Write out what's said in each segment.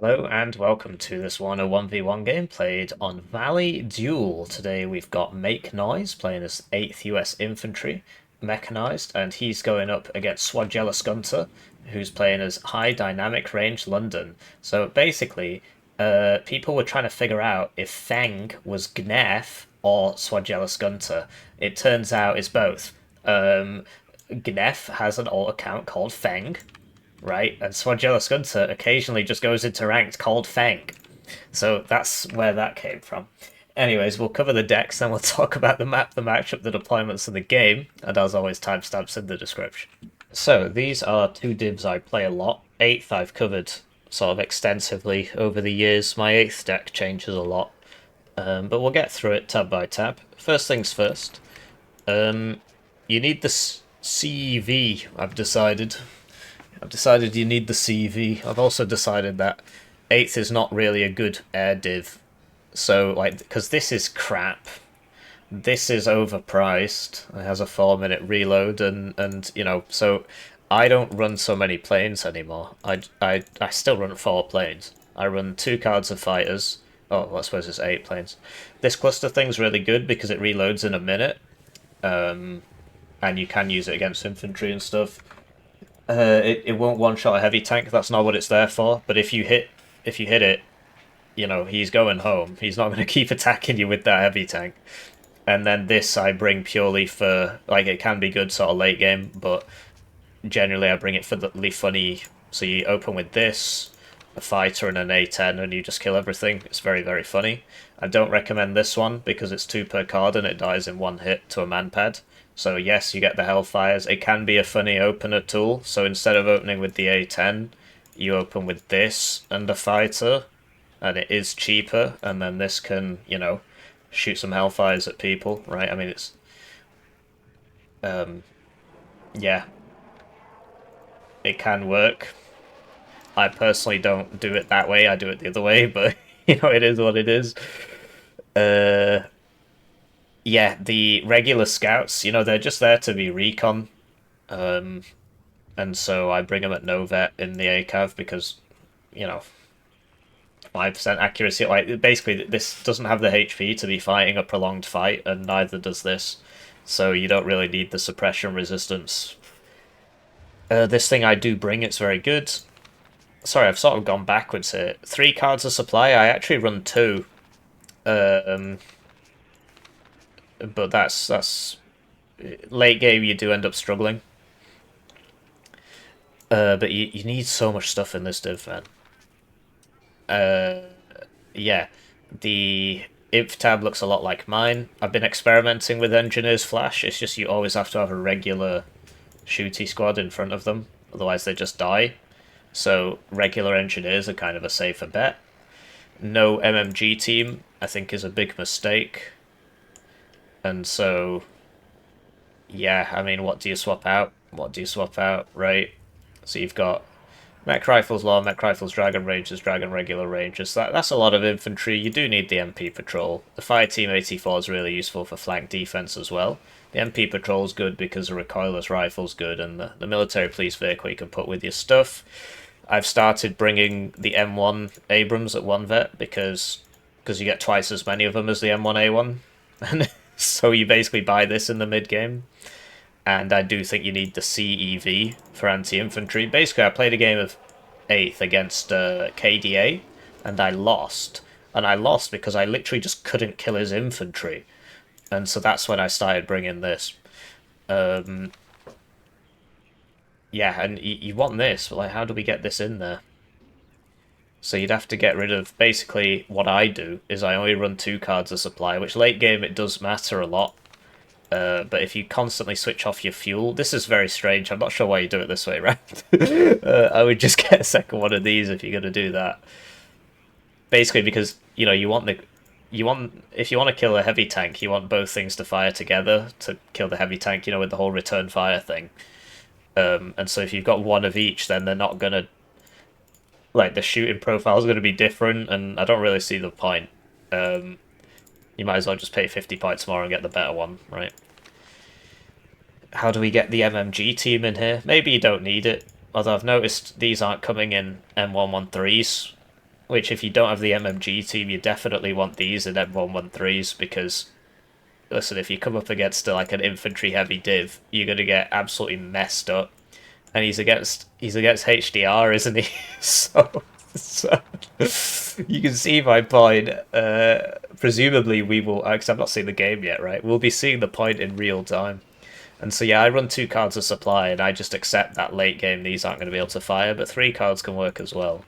Hello and welcome to this Warno 1v1 game played on Valley Duel. Today we've got MakeNoise playing as 8th US Infantry, Mechanised, and he's going up against Suojeluskunta, who's playing as High Dynamic Range London. So basically, people were trying to figure out if Feng was Gnef or Suojeluskunta. It turns out it's both. Gnef has an alt account called Feng, right? And Suojeluskunta occasionally just goes into ranked called Feng. So that's where that came from. Anyways, we'll cover the decks, then we'll talk about the map, the matchup, the deployments, and the game. And as always, timestamps in the description. So these are two divs I play a lot. 8th I've covered sort of extensively over the years. My 8th deck changes a lot. But we'll get through it tab by tab. First things first. You need the CV, I've decided. You need the CV. I've also decided that 8th is not really a good air div. So, like, because this is crap. This is overpriced. It has a 4-minute reload, and you know, so I don't run so many planes anymore. I still run 4 planes. I run 2 cards of fighters. Oh, well, I suppose it's 8 planes. This cluster thing's really good because it reloads in a minute. And you can use it against infantry and stuff. It won't one-shot a heavy tank. That's not what it's there for. But if you hit it, you know, he's going home. He's not going to keep attacking you with that heavy tank. And then this I bring purely for, like, it can be good sort of late game, but generally I bring it for the funny. So you open with this, a fighter and an A10, and you just kill everything. It's very, very funny. I don't recommend this one because it's 2 per card and it dies in 1 hit to a manpad. So yes, you get the Hellfires. It can be a funny opener tool. So instead of opening with the A10, you open with this and a fighter, and it is cheaper. And then this can, you know, shoot some Hellfires at people, right? I mean, it's, yeah, it can work. I personally don't do it that way. I do it the other way, but you know, it is what it is. Yeah, the regular scouts, you know, they're just there to be recon. And so I bring them at no vet in the ACAV because, you know, 5% accuracy. Like, basically, this doesn't have the HP to be fighting a prolonged fight, and neither does this. So you don't really need the suppression resistance. This thing I do bring, it's very good. Sorry, I've sort of gone backwards here. 3 cards of supply, I actually run 2. But that's late game. You do end up struggling. But you need so much stuff in this div, man. Yeah, the Inf tab looks a lot like mine. I've been experimenting with Engineer's Flash. It's just you always have to have a regular shooty squad in front of them, otherwise they just die. So regular engineers are kind of a safer bet. No MMG team, I think, is a big mistake. And so, yeah, I mean, what do you swap out? What do you swap out, right? So you've got Mech Rifles Law, Mech Rifles Dragon Rangers, Dragon Regular Rangers. That's a lot of infantry. You do need the MP Patrol. The Fire Team 84 is really useful for flank defense as well. The MP Patrol is good because the recoilless rifle's good, and the military police vehicle you can put with your stuff. I've started bringing the M1 Abrams at 1 vet because you get twice as many of them as the M1A1. And so you basically buy this in the mid-game. And I do think you need the CEV for anti-infantry. Basically, I played a game of 8th against KDA, and I lost. And I lost because I literally just couldn't kill his infantry. And so that's when I started bringing this. Yeah, and you want this, but like, how do we get this in there? So you'd have to get rid of, basically, what I do is I only run 2 cards of supply, which late game it does matter a lot. But if you constantly switch off your fuel, this is very strange. I'm not sure why you do it this way, right? I would just get a second one of these if you're going to do that. Basically, because, you know, if you want to kill a heavy tank, you want both things to fire together to kill the heavy tank, you know, with the whole return fire thing. And so if you've got one of each, then they're not going to, like, the shooting profile is going to be different, and I don't really see the point. You might as well just pay 50 points more and get the better one, right? How do we get the MMG team in here? Maybe you don't need it. Although I've noticed these aren't coming in M113s. which if you don't have the MMG team, you definitely want these in M113s because, listen, if you come up against like an infantry heavy div, you're gonna get absolutely messed up. And he's against HDR, isn't he? so you can see my point. Presumably we will, because I've not seen the game yet, right? We'll be seeing the point in real time. And so yeah, I run 2 cards of supply, and I just accept that late game these aren't going to be able to fire, but 3 cards can work as well.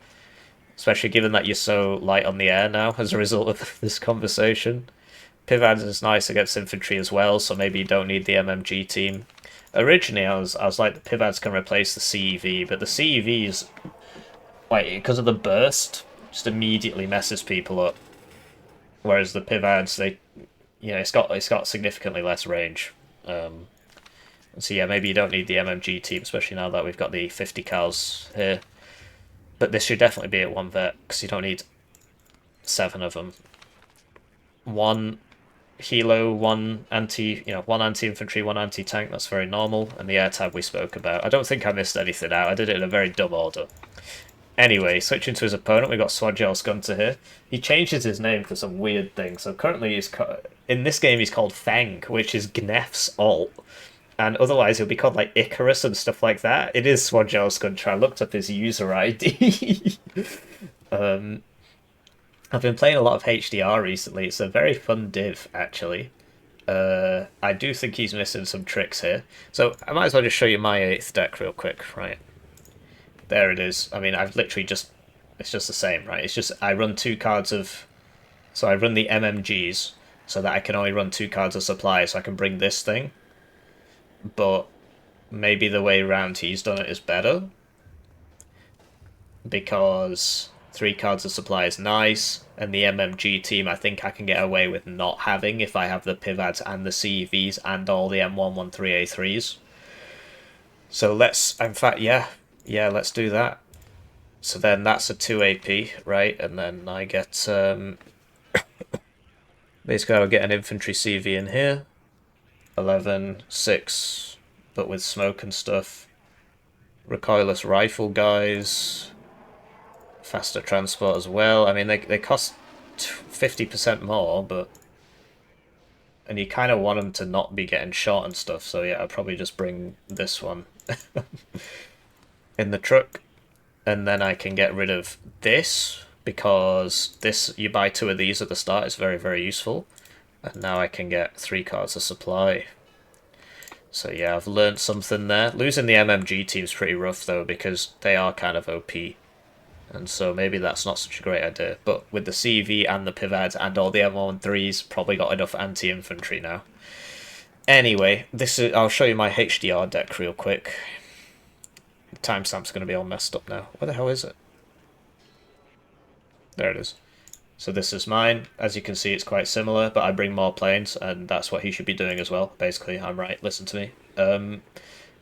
Especially given that you're so light on the air now as a result of this conversation. Pivads is nice against infantry as well, so maybe you don't need the MMG team. Originally, I was like, the Pivads can replace the CEV, but the CEVs, like, because of the burst, just immediately messes people up. Whereas the Pivads, it's got significantly less range. So yeah, maybe you don't need the MMG team, especially now that we've got the 50 cals here. But this should definitely be at 1 vet, because you don't need 7 of them. 1 helo, 1 1 anti-infantry, 1 anti-tank, that's very normal, and the air tab we spoke about. I don't think I missed anything out, I did it in a very dumb order. Anyway, switching to his opponent, we got Suojeluskunta here. He changes his name for some weird thing, so currently in this game he's called Fang, which is Gnef's alt. And otherwise he'll be called like Icarus and stuff like that. It is Suojeluskunta, I looked up his user ID. I've been playing a lot of HDR recently. It's a very fun div, actually. I do think he's missing some tricks here. So I might as well just show you my 8th deck real quick, right? There it is. I mean, I've literally just... It's just the same, right? It's just I run 2 cards of... So I run the MMGs so that I can only run 2 cards of supply so I can bring this thing. But maybe the way around he's done it is better. Because 3 cards of supply is nice, and the MMG team I think I can get away with not having if I have the Pivads and the CEVs and all the M113A3s. So let's, in fact, yeah, let's do that. So then that's a 2 AP, right? And then I get, basically I'll get an infantry CV in here. 11, 6, but with smoke and stuff. Recoilless rifle guys. Faster transport as well. I mean, they cost 50% more, but... And you kind of want them to not be getting shot and stuff, so yeah, I'll probably just bring this one in the truck. And then I can get rid of this, because this, you buy 2 of these at the start, it's very, very useful. And now I can get 3 cards of supply. So yeah, I've learned something there. Losing the MMG team's pretty rough though, because they are kind of OP. And so maybe that's not such a great idea. But with the CV and the Pivads and all the M13s, probably got enough anti-infantry now. Anyway, I'll show you my HDR deck real quick. The timestamp's going to be all messed up now. Where the hell is it? There it is. So this is mine. As you can see, it's quite similar, but I bring more planes, and that's what he should be doing as well. Basically, I'm right. Listen to me.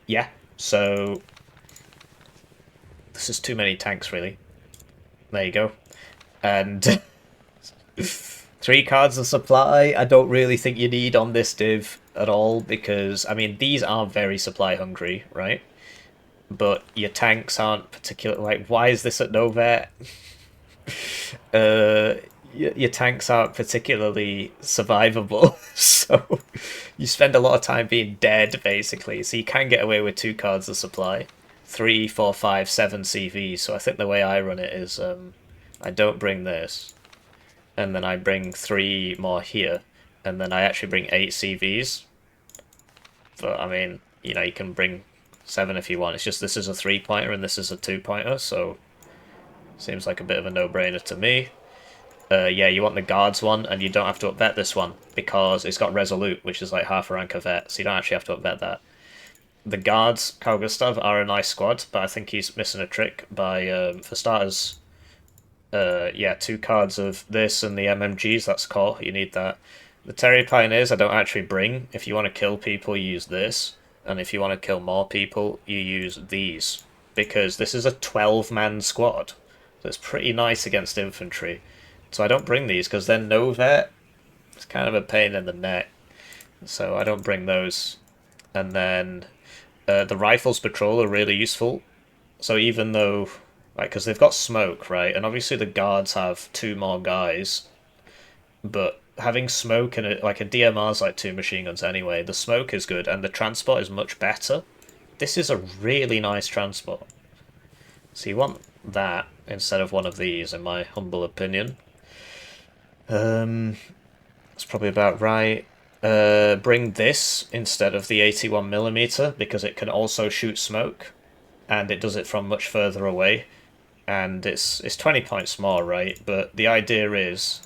Yeah, so... This is too many tanks, really. There you go. And 3 cards of supply, I don't really think you need on this div at all, because, I mean, these are very supply hungry, right? But your tanks aren't particularly... Like, why is this at no vet? Your tanks aren't particularly survivable, so you spend a lot of time being dead, basically. So you can get away with 2 cards of supply. 3, 4, 5, 7 CVs. So I think the way I run it is I don't bring this, and then I bring 3 more here, and then I actually bring 8 CVs. But I mean, you know, you can bring 7 if you want. It's just this is a 3-pointer and this is a 2-pointer, so seems like a bit of a no-brainer to me. Yeah, you want the guards one, and you don't have to upvet this one, because it's got Resolute, which is like half a rank of vet, so you don't actually have to upvet that. The guards, Carl Gustav, are a nice squad, but I think he's missing a trick by, for starters, yeah, 2 cards of this and the MMGs, that's core, you need that. The Terry Pioneers I don't actually bring. If you want to kill people, you use this, and if you want to kill more people, you use these, because this is a 12-man squad. That's pretty nice against infantry. So I don't bring these, because then no vet, it's kind of a pain in the neck. So I don't bring those. And then the rifles patrol are really useful. So even though Right, because they've got smoke, right? And obviously the guards have two more guys, but having smoke and like a DMR's like two machine guns anyway, the smoke is good and the transport is much better. This is a really nice transport. So you want that instead of one of these, in my humble opinion. That's probably about right. Bring this instead of the 81mm because it can also shoot smoke, and it does it from much further away. And it's 20 points more, right? But the idea is,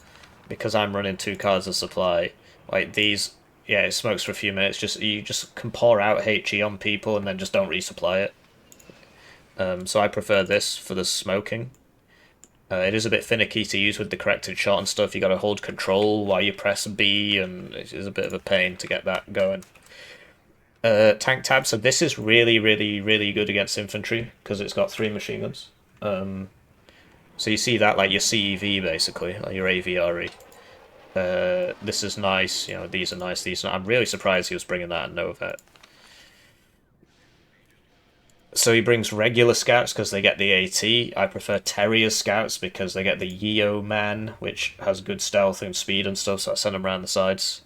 because I'm running two cards of supply, like these, yeah, it smokes for a few minutes. You just can pour out HE on people and then just don't resupply it. So I prefer this for the smoking. It is a bit finicky to use with the corrected shot and stuff. You got to hold control while you press B, and it is a bit of a pain to get that going. Tank tab. So this is really, really, really good against infantry because it's got three machine guns. So you see that like your CEV basically, like your AVRE. This is nice. You know, these are nice. These are. I'm really surprised he was bringing that at Novet. So he brings regular scouts because they get the AT. I prefer Terrier scouts because they get the Yeo Man, which has good stealth and speed and stuff, so I send them around the sides.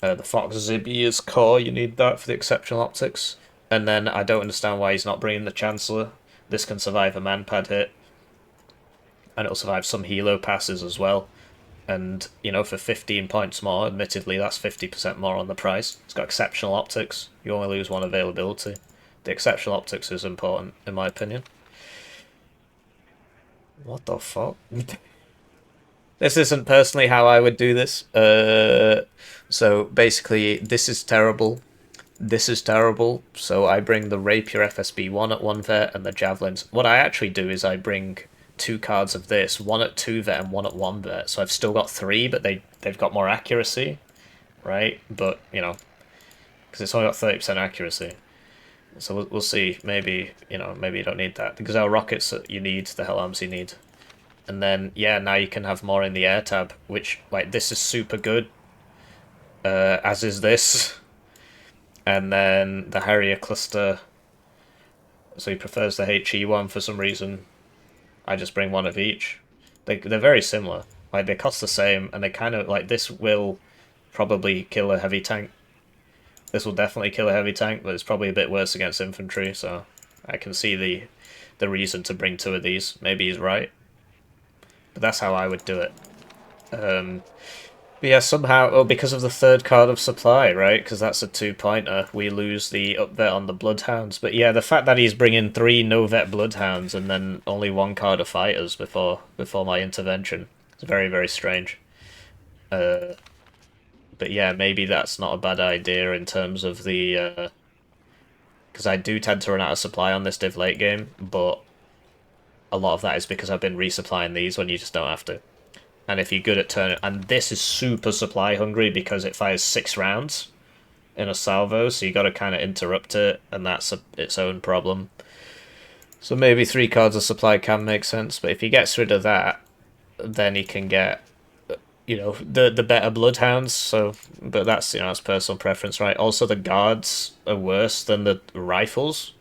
The Fox Zibby is core, you need that for the exceptional optics. And then I don't understand why he's not bringing the Chancellor. This can survive a manpad hit. And it'll survive some helo passes as well. And, you know, for 15 points more, admittedly, that's 50% more on the price. It's got exceptional optics. You only lose one availability. The exceptional optics is important, in my opinion. What the fuck? This isn't personally how I would do this. So basically, this is terrible. This is terrible. So I bring the Rapier FSB 1 at 1 vet and the Javelins. What I actually do is I bring two cards of this, one at 2 vet and one at 1 vet. So I've still got three, but they've got more accuracy, right? But, you know, because it's only got 30% accuracy. So we'll see. Maybe, you know, maybe you don't need that. The Gazelle rockets that you need, the Hell Arms you need. And then, yeah, now you can have more in the air tab, which, like, this is super good. As is this. And then the Harrier cluster. So he prefers the HE one for some reason. I just bring one of each. They're very similar. Like, they cost the same, and they kind of, like, this will probably kill a heavy tank. This will definitely kill a heavy tank, but it's probably a bit worse against infantry, so I can see the reason to bring two of these. Maybe he's right. But that's how I would do it. But yeah, somehow, well, because of the third card of supply, right? Because that's a 2-pointer, we lose the up-vet on the Bloodhounds. But yeah, the fact that he's bringing 3 no-vet Bloodhounds and then only 1 card of Fighters before my intervention is very, very strange. But yeah, maybe that's not a bad idea in terms of the... Because I do tend to run out of supply on this div late game, but a lot of that is because I've been resupplying these when you just don't have to. And if you're good at turning... And this is super supply hungry because it fires 6 rounds in a salvo, so you got to kind of interrupt it, and that's its own problem. So maybe 3 cards of supply can make sense, but if he gets rid of that, then he can get, you know, the better Bloodhounds. So, but that's, you know, that's personal preference, right? Also, the guards are worse than the rifles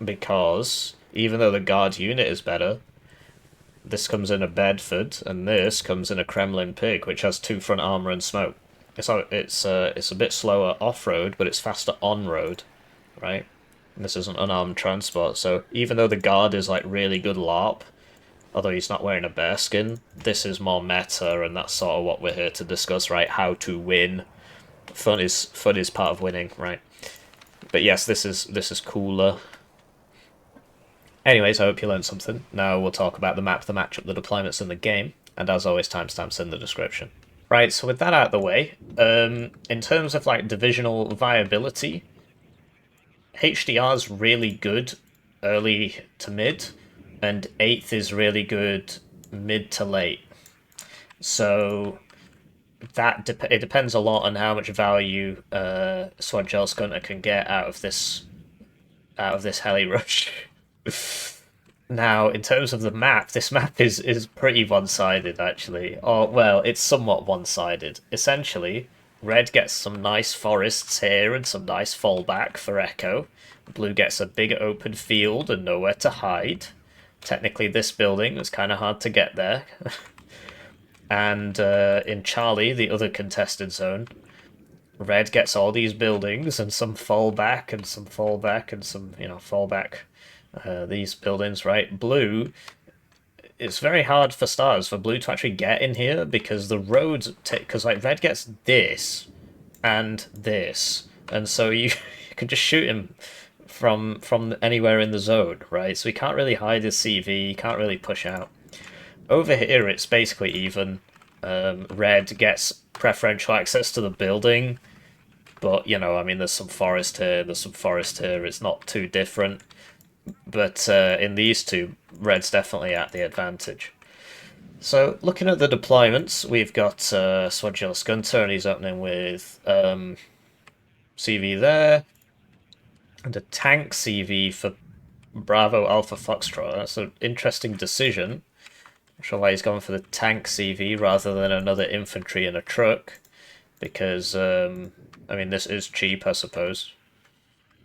because even though the guard unit is better, this comes in a Bedford and this comes in a Kremlin Pig, which has 2 front armor and smoke. It's a bit slower off road, but it's faster on road, right? And this is an unarmed transport, so even though the guard is like really good LARP, although he's not wearing a bear skin, this is more meta, and that's sort of what we're here to discuss, right? How to win. Fun is part of winning, right? But yes, this is cooler. Anyways, I hope you learned something. Now we'll talk about the map, the matchup, the deployments, and the game. And as always, timestamps in the description. Right, so with that out of the way, in terms of like divisional viability, HDR's really good early to mid, and 8th is really good mid to late. So that it depends a lot on how much value Suojeluskunta can get out of this heli rush. Now, in terms of the map, this map is pretty one-sided, actually. Or, well, it's somewhat one-sided. Essentially, red gets some nice forests here and some nice fallback for Echo. Blue gets a big open field and nowhere to hide. technically this building. It's kind of hard to get there. And in Charlie, the other contested zone, red gets all these buildings, and some fall back, and some fall back, and some, fall back these buildings, right? Blue, it's very hard for stars, for blue to actually get in here, because the roads, because like red gets this, and this, and so you can just shoot him from anywhere in the zone, right? So he can't really hide his CV, he can't really push out. Over here, it's basically even. Red gets preferential access to the building, but, I mean, there's some forest here, there's some forest here, it's not too different. But in these two, red's definitely at the advantage. So, looking at the deployments, we've got Suojeluskunta, and he's opening with CV there, and a tank CV for Bravo Alpha Foxtrot. That's an interesting decision. Not sure why he's gone for the tank CV rather than another infantry in a truck, because, I mean, this is cheap, I suppose,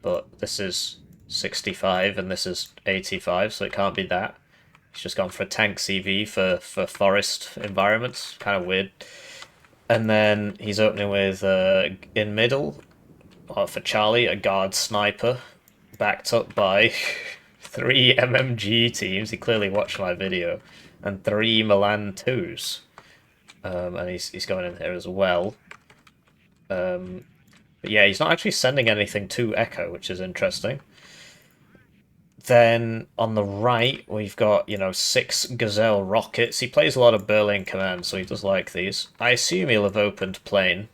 but this is 65 and this is 85, so it can't be that. He's just gone for a tank CV for forest environments, kind of weird. And then he's opening with, in middle, for Charlie, a guard sniper, backed up by 3 MMG teams. He clearly watched my video. And 3 Milan 2s. And he's going in here as well. But yeah, he's not actually sending anything to Echo, which is interesting. Then on the right, we've got, 6 Gazelle rockets. He plays a lot of Berlin Command, so he does like these. I assume he'll have opened plane.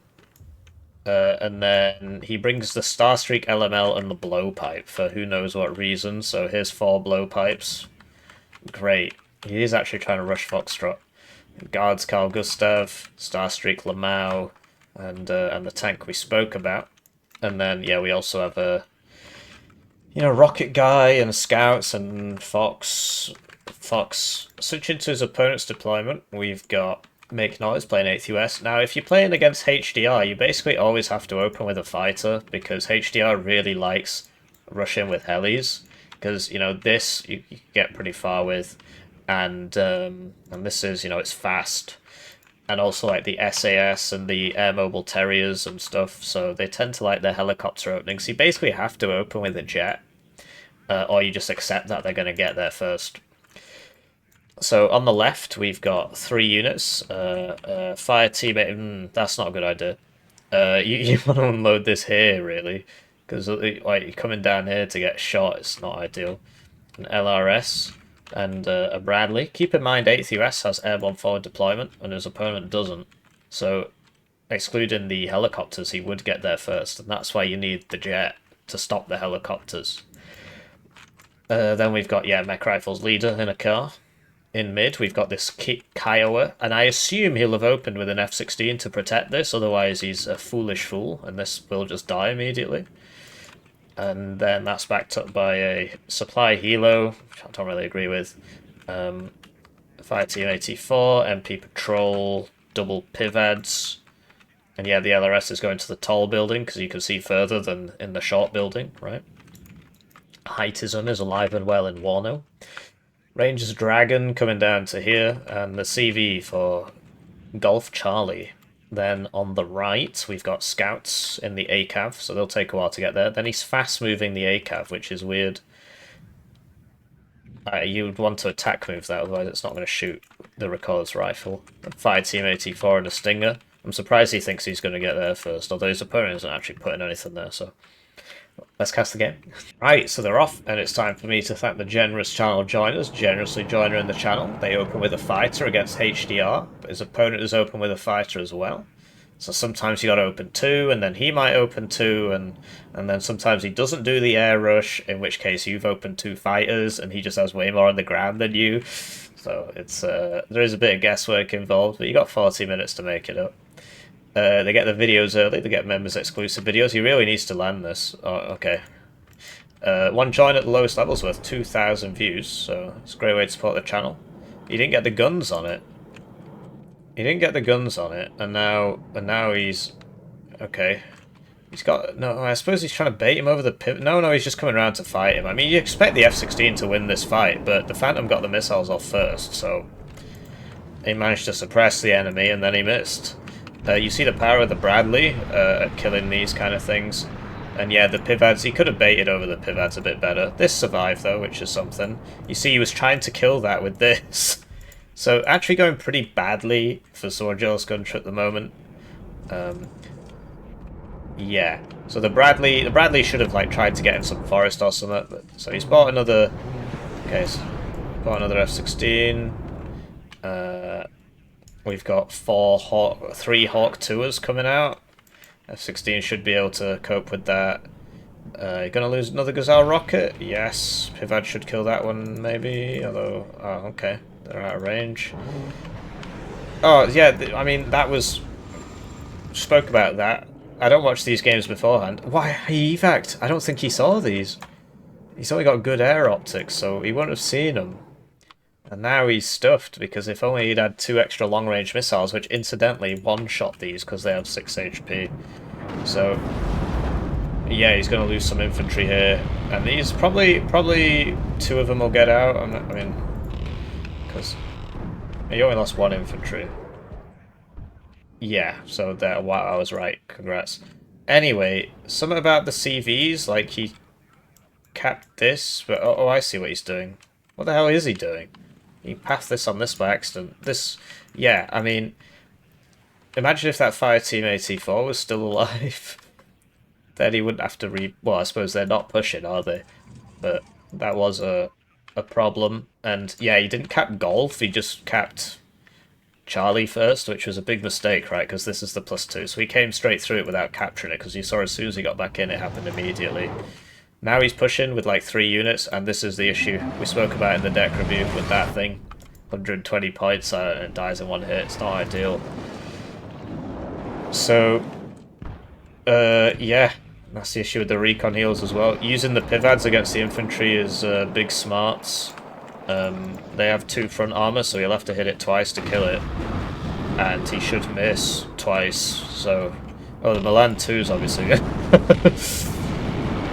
And then he brings the Starstreak LML and the blowpipe for who knows what reason. So here's 4 blowpipes. Great. He is actually trying to rush Foxtrot. Guards Carl Gustav, Starstreak Lamau, and the tank we spoke about. And then, yeah, we also have a, Rocket Guy and Scouts and Fox. Switching to his opponent's deployment, we've got MakeNoise playing 8th US. Now, if you're playing against HDR, you basically always have to open with a fighter, because HDR really likes rushing with helis. Because, this you get pretty far with. And this is, it's fast, and also like the SAS and the air mobile terriers and stuff, so they tend to like their helicopter openings. So you basically have to open with a jet, or you just accept that they're going to get there first. So on the left, we've got 3 units. Fire teammate, that's not a good idea. You want to unload this here, really, because like you're coming down here to get shot. It's not ideal. An LRS. And a Bradley. Keep in mind, 8th US has airborne forward deployment, and his opponent doesn't. So, excluding the helicopters, he would get there first, and that's why you need the jet to stop the helicopters. Then we've got, Mech Rifles leader in a car. In mid, we've got this Kiowa, and I assume he'll have opened with an F-16 to protect this, otherwise he's a foolish fool, and this will just die immediately. And then that's backed up by a supply helo, which I don't really agree with. Fire Team 84, MP Patrol, double pivads. And yeah, the LRS is going to the tall building, because you can see further than in the short building, right? Heightism is alive and well in Warno. Rangers Dragon coming down to here, and the CV for Golf Charlie. Then on the right, we've got Scouts in the ACAV, so they'll take a while to get there. Then he's fast-moving the ACAV, which is weird. You would want to attack move that, otherwise it's not going to shoot the Recorder's rifle. Fire Team 84 and a Stinger. I'm surprised he thinks he's going to get there first, although his opponent isn't actually putting anything there, so... Let's cast the game. Right, so they're off, and it's time for me to thank the generous channel joiners. Generously joiner in the channel. They open with a fighter against HDR, but his opponent is open with a fighter as well. So sometimes you got to open 2, and then he might open 2, and then sometimes he doesn't do the air rush, in which case you've opened 2 fighters, and he just has way more on the ground than you. So it's there is a bit of guesswork involved, but you got 40 minutes to make it up. They get the videos early, they get members exclusive videos. He really needs to land this. Oh, okay. One join at the lowest level's worth 2,000 views, so it's a great way to support the channel. He didn't get the guns on it. He didn't get the guns on it, and now he's... Okay. He's got... No, I suppose he's trying to bait him over the pivot. No, he's just coming around to fight him. I mean, you expect the F-16 to win this fight, but the Phantom got the missiles off first, so... He managed to suppress the enemy, and then he missed. You see the power of the Bradley at killing these kind of things. And yeah, the pivads, he could have baited over the pivads a bit better. This survived, though, which is something. You see, he was trying to kill that with this. So, actually going pretty badly for Suojeluskunta at the moment. Yeah. So the Bradley should have, like, tried to get in some forest or something. But, so he's bought another... Okay, so bought another F-16. We've got 3 Hawk 2s coming out. F-16 should be able to cope with that. You're gonna lose another Gazelle rocket? Yes. Pivad should kill that one, maybe. Although, oh, okay, they're out of range. Oh yeah, I mean that was... Spoke about that. I don't watch these games beforehand. Why he evac'd? I don't think he saw these. He's only got good air optics, so he wouldn't have seen them. And now he's stuffed, because if only he'd had 2 extra long-range missiles, which incidentally one-shot these because they have 6 HP. So, yeah, he's going to lose some infantry here. And these, probably 2 of them will get out. I mean, because he only lost 1 infantry. Yeah, so that, wow, I was right. Congrats. Anyway, something about the CVs, like he capped this, but oh, I see what he's doing. What the hell is he doing? He passed this on this by accident. This, yeah, I mean, imagine if that Fireteam AT4 was still alive. Then he wouldn't have to well, I suppose they're not pushing, are they? But that was a problem. And yeah, he didn't cap Golf, he just capped Charlie first, which was a big mistake, right? Because this is the +2. So he came straight through it without capturing it, because you saw as soon as he got back in, it happened immediately. Now he's pushing with like 3 units, and this is the issue we spoke about in the deck review with that thing. 120 points and it dies in 1 hit. It's not ideal. So, yeah, that's the issue with the recon heals as well. Using the pivads against the infantry is big smarts. They have 2 front armor, so he'll have to hit it twice to kill it. And he should miss twice, so... Oh, the Milan 2's obviously good.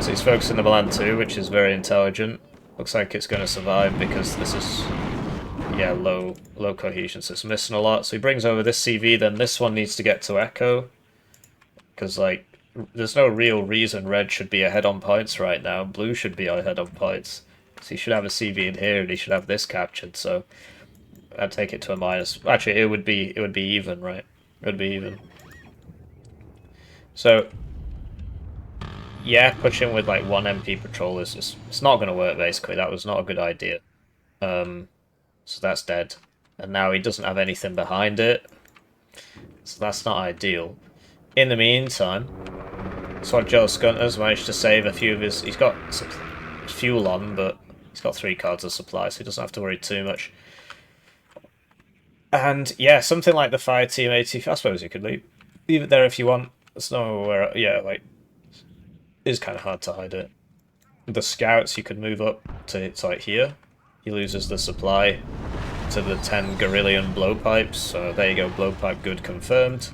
So he's focusing the Milan 2, which is very intelligent. Looks like it's going to survive because this is, yeah, low cohesion, so it's missing a lot. So he brings over this CV, then this one needs to get to Echo. Because, like, there's no real reason red should be ahead on points right now. Blue should be ahead on points. So he should have a CV in here, and he should have this captured, so I'd take it to a minus. Actually, it would be even, right? It would be even. So... yeah, pushing with like 1 MP patrol is just, it's not going to work basically. That was not a good idea. So that's dead. And now he doesn't have anything behind it. So that's not ideal. In the meantime, Suojeluskunta's managed to save a few of his... He's got fuel on, but he's got 3 cards of supply, so he doesn't have to worry too much. And yeah, something like the Fireteam AT... I suppose you could leave it there if you want. There's nowhere... Yeah, like... It is kind of hard to hide it. The scouts you could move up to like here. He loses the supply to the 10 Gorillion blowpipes, so there you go, blowpipe good confirmed.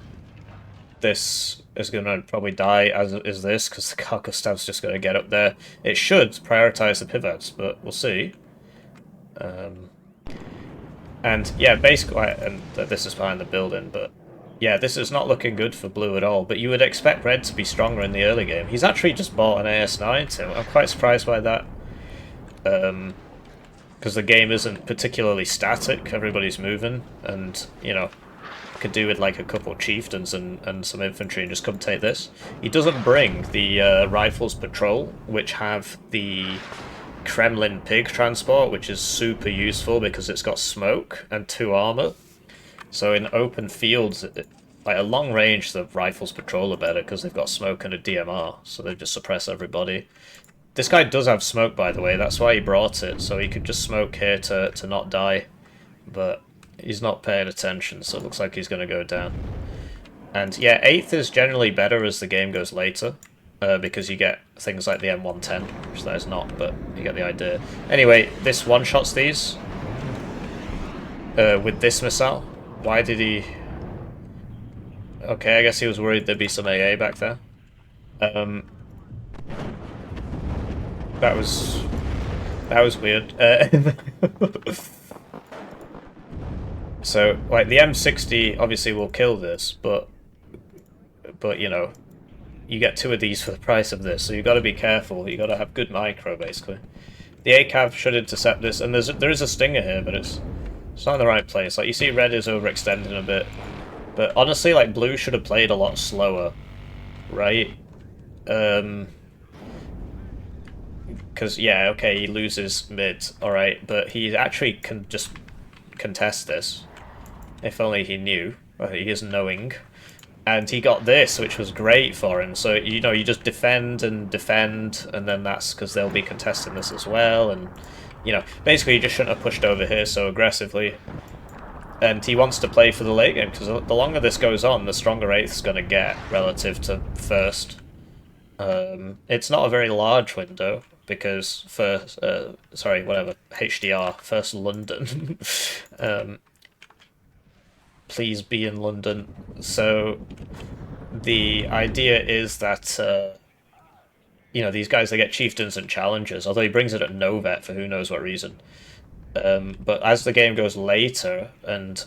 This is going to probably die, as is this, because the Carcastav's just going to get up there. It should prioritize the pivots, but we'll see. And yeah, basically, and this is behind the building, but yeah, this is not looking good for blue at all, but you would expect red to be stronger in the early game. He's actually just bought an AS9 too. I'm quite surprised by that. Because the game isn't particularly static, everybody's moving, and, you know, could do with like a couple chieftains and some infantry and just come take this. He doesn't bring the Rifles Patrol, which have the Kremlin Pig transport, which is super useful because it's got smoke and 2 armor. So in open fields, like a long range, the Rifles Patrol are better because they've got smoke and a DMR, so they just suppress everybody. This guy does have smoke, by the way, that's why he brought it, so he could just smoke here to not die. But he's not paying attention, so it looks like he's going to go down. And yeah, 8th is generally better as the game goes later, because you get things like the M110, which that is not, but you get the idea. Anyway, this one-shots these with this missile. Why did he... Okay, I guess he was worried there'd be some AA back there. Um, that was weird. So like the M60 obviously will kill this, but you know, you get two of these for the price of this, so you got to be careful. You got to have good micro basically. The ACAV should intercept this, and there is a stinger here, but it's not in the right place. Like you see, red is overextending a bit, but honestly, like blue should have played a lot slower, right? Because yeah, okay, he loses mid, all right, but he actually can just contest this. If only he knew. Well, he is knowing. And he got this, which was great for him. So, you know, you just defend, and then that's because they'll be contesting this as well. And, you know, basically you just shouldn't have pushed over here so aggressively. And he wants to play for the late game, because the longer this goes on, the stronger 8th's going to get relative to first. It's not a very large window, because first, sorry, whatever, HDR, first London. Please be in London. So the idea is that you know, these guys, they get chieftains and challengers, although he brings it at no vet for who knows what reason. But as the game goes later, and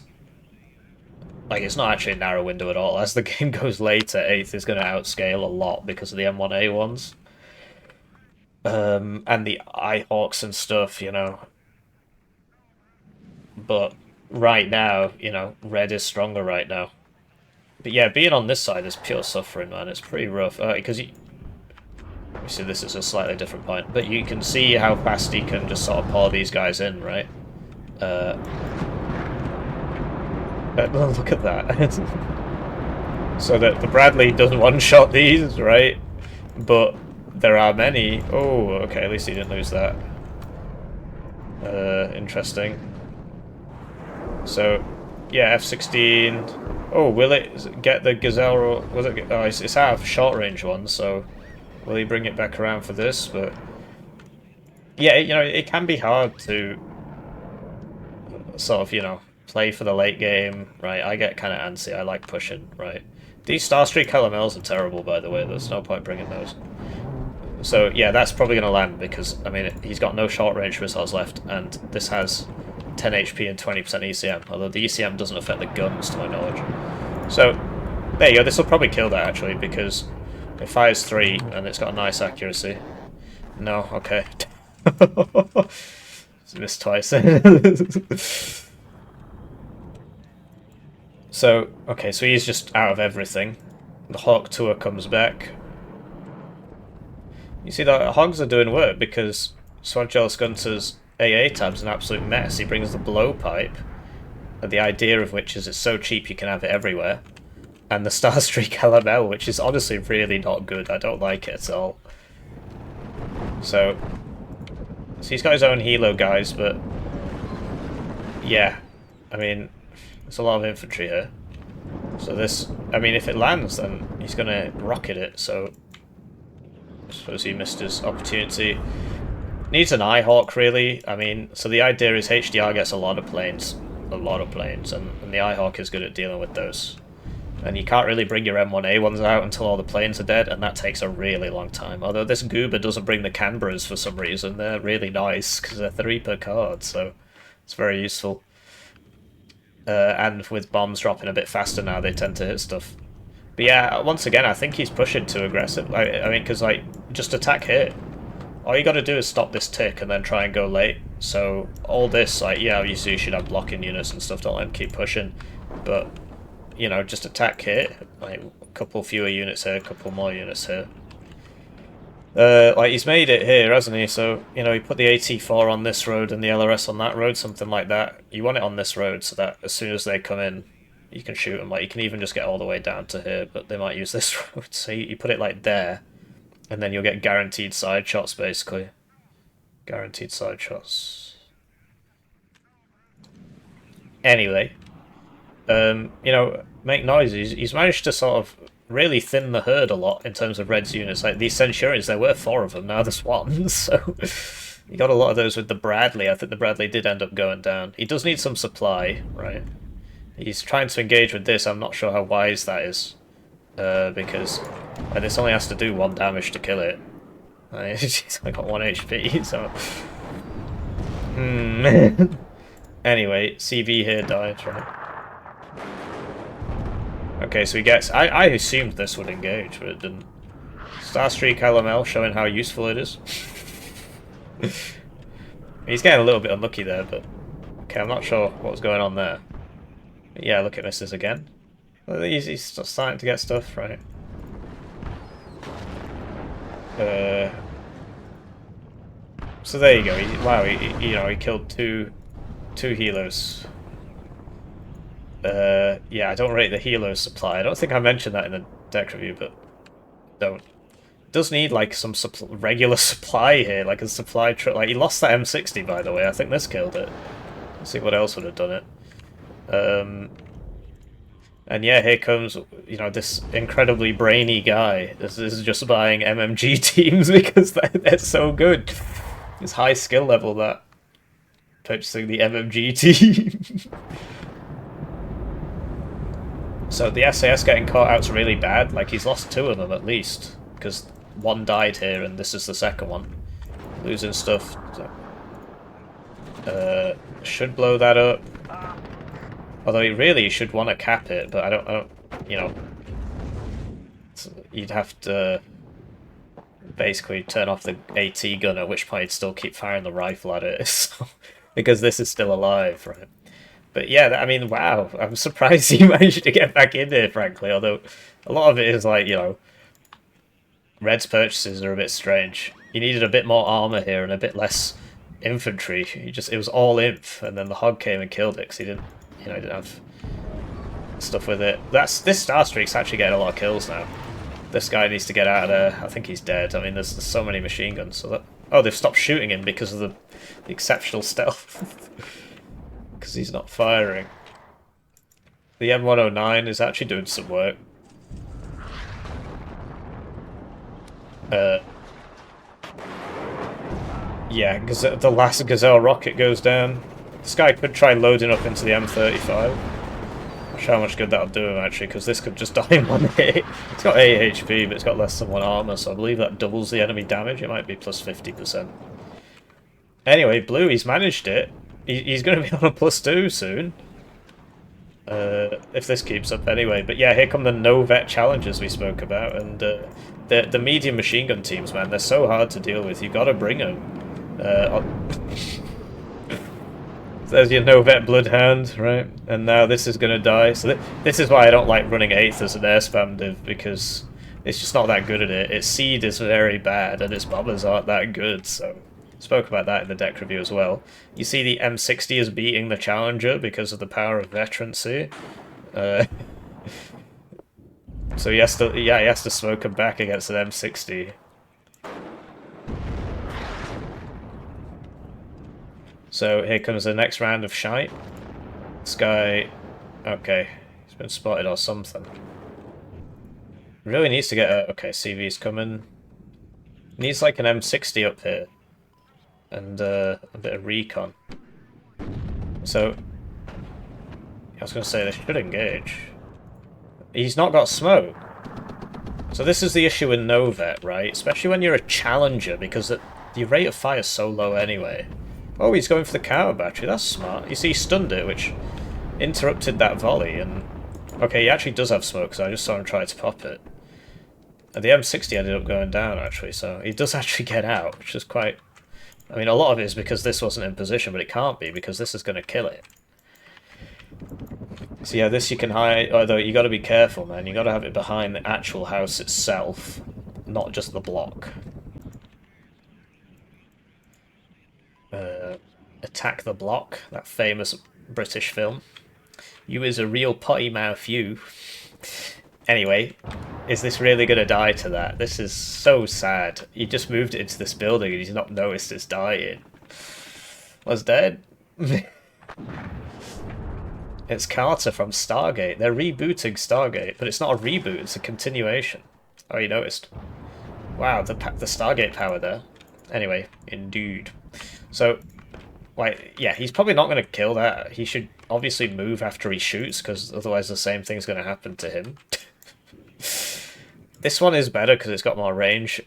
like it's not actually a narrow window at all, as the game goes later, 8th is going to outscale a lot because of the M1A ones. And the iHawks and stuff, you know. But right now, you know, red is stronger right now. But yeah, being on this side is pure suffering, man. It's pretty rough. Because you see, this is a slightly different point, but you can see how fast he can just sort of pour these guys in, right? Look at that. So that the Bradley doesn't one-shot these, right? But there are many. Oh, okay, at least he didn't lose that. Interesting. So, yeah, F-16. Oh, will it get the Gazelle? Was it? Oh, it's out of short-range ones, so will he bring it back around for this? But yeah, you know, it can be hard to sort of, you know, play for the late game, right? I get kind of antsy. I like pushing, right? These Starstreak LMLs are terrible, by the way. There's no point bringing those. So yeah, that's probably going to land because, I mean, he's got no short-range missiles left, and this has 10 HP and 20% ECM, although the ECM doesn't affect the guns, to my knowledge. So, there you go. This will probably kill that, actually, because it fires 3, and it's got a nice accuracy. No, okay. It's missed twice. So, okay, so he's just out of everything. The Hawk Tour comes back. You see, the Hogs are doing work because Suojeluskunta's AA tab's an absolute mess. He brings the blowpipe, the idea of which is it's so cheap you can have it everywhere, and the Starstreak LML, which is honestly really not good. I don't like it at all. So he's got his own helo guys, but yeah, I mean, there's a lot of infantry here. So this, I mean, if it lands, then he's gonna rocket it, so I suppose he missed his opportunity. Needs an iHawk, really. I mean, so the idea is HDR gets a lot of planes, and the iHawk is good at dealing with those. And you can't really bring your M1A ones out until all the planes are dead, and that takes a really long time. Although this Goober doesn't bring the Canberras for some reason. They're really nice, because they're 3 per card, so it's very useful. And with bombs dropping a bit faster now, they tend to hit stuff. But yeah, once again, I think he's pushing too aggressive. I mean, because, like, just attack here. All you gotta do is stop this tick and then try and go late. So, all this, like, yeah, you should have blocking units and stuff, don't let him keep pushing. But, you know, just attack here. Like, a couple fewer units here, a couple more units here. Like, he's made it here, hasn't he? So, you know, he put the AT4 on this road and the LRS on that road, something like that. You want it on this road so that as soon as they come in, you can shoot them. Like, you can even just get all the way down to here, but they might use this road. So you put it, like, there, and then you'll get guaranteed side shots, basically. Guaranteed side shots. Anyway, you know, MakeNoise, he's managed to sort of really thin the herd a lot in terms of Red's units. Like, these Centurions, there were 4 of them, now there's 1, so you got a lot of those with the Bradley. I think the Bradley did end up going down. He does need some supply, right? He's trying to engage with this. I'm not sure how wise that is. because this only has to do 1 damage to kill it. It's only got 1 HP, so... Anyway, CV here died, right? Okay, so he gets... I assumed this would engage, but it didn't. Starstreak LML showing how useful it is. He's getting a little bit unlucky there, but... Okay, I'm not sure what was going on there. But yeah, look at misses again. Well, he's starting to get stuff, right? So there you go. He killed two healers. Yeah, I don't rate the healers supply. I don't think I mentioned that in the deck review, but don't. It does need like some regular supply here, like a supply truck. Like he lost that M60, by the way. I think this killed it. Let's see what else would have done it. And yeah, here comes, this incredibly brainy guy. This is just buying MMG teams because they're so good. It's high skill level, that. Purchasing the MMG team. So the SAS getting caught out's really bad. Like, he's lost 2 of them at least. Because 1 died here and this is the second one. Losing stuff. Should blow that up. Although he really should want to cap it, but I don't, you'd have to basically turn off the AT gun, at which point he'd still keep firing the rifle at it, so, because this is still alive, right? But yeah, I mean, wow, I'm surprised he managed to get back in here, frankly, although a lot of it is like, Red's purchases are a bit strange. He needed a bit more armor here and a bit less infantry. It was all inf, and then the hog came and killed it because he didn't have stuff with it. This Starstreak's actually getting a lot of kills now. This guy needs to get out of there. I think he's dead. I mean, there's so many machine guns. So that... Oh, they've stopped shooting him because of the exceptional stealth. Because he's not firing. The M109 is actually doing some work. Yeah, the last Gazelle rocket goes down. This guy could try loading up into the M35. Not sure how much good that'll do him, actually, because this could just die in 1 hit. It's got 8 HP, but it's got less than 1 armor, so I believe that doubles the enemy damage. It might be plus 50%. Anyway, Blue, he's managed it. He's going to be on a +2 soon. If this keeps up anyway. But yeah, here come the no-vet challenges we spoke about, and the medium machine gun teams, man, they're so hard to deal with. You've got to bring them. There's your no-vet Bloodhound, right? And now this is going to die. So this is why I don't like running 8th as an air spam div, because it's just not that good at it. Its seed is very bad, and its bombers aren't that good, so... Spoke about that in the deck review as well. You see the M60 is beating the Challenger because of the power of veterancy. So he has to smoke him back against an M60. So here comes the next round of shite. This guy... Okay, he's been spotted or something. Really needs to get a... Okay, CV's coming. Needs like an M60 up here. And a bit of recon. So... I was going to say they should engage. He's not got smoke. So this is the issue with no-vet, right? Especially when you're a challenger, because the rate of fire is so low anyway. Oh, he's going for the counter battery. That's smart. You see, he stunned it, which interrupted that volley. And okay, he actually does have smoke, because I just saw him try to pop it. And the M60 ended up going down, actually, so he does actually get out, which is quite... I mean, a lot of it is because this wasn't in position, but it can't be, because this is going to kill it. So yeah, this you can hide, although you got to be careful, man. You got to have it behind the actual house itself, not just the block. Attack the Block, that famous British film. You is a real potty mouth, you. Anyway, is this really going to die to that? This is so sad. He just moved it into this building and he's not noticed it's dying. Was dead? It's Carter from Stargate. They're rebooting Stargate, but it's not a reboot, it's a continuation. Oh, you noticed? Wow, the Stargate power there. Anyway, indeed. So, like, yeah, he's probably not going to kill that. He should obviously move after he shoots, because otherwise the same thing's going to happen to him. This one is better because it's got more range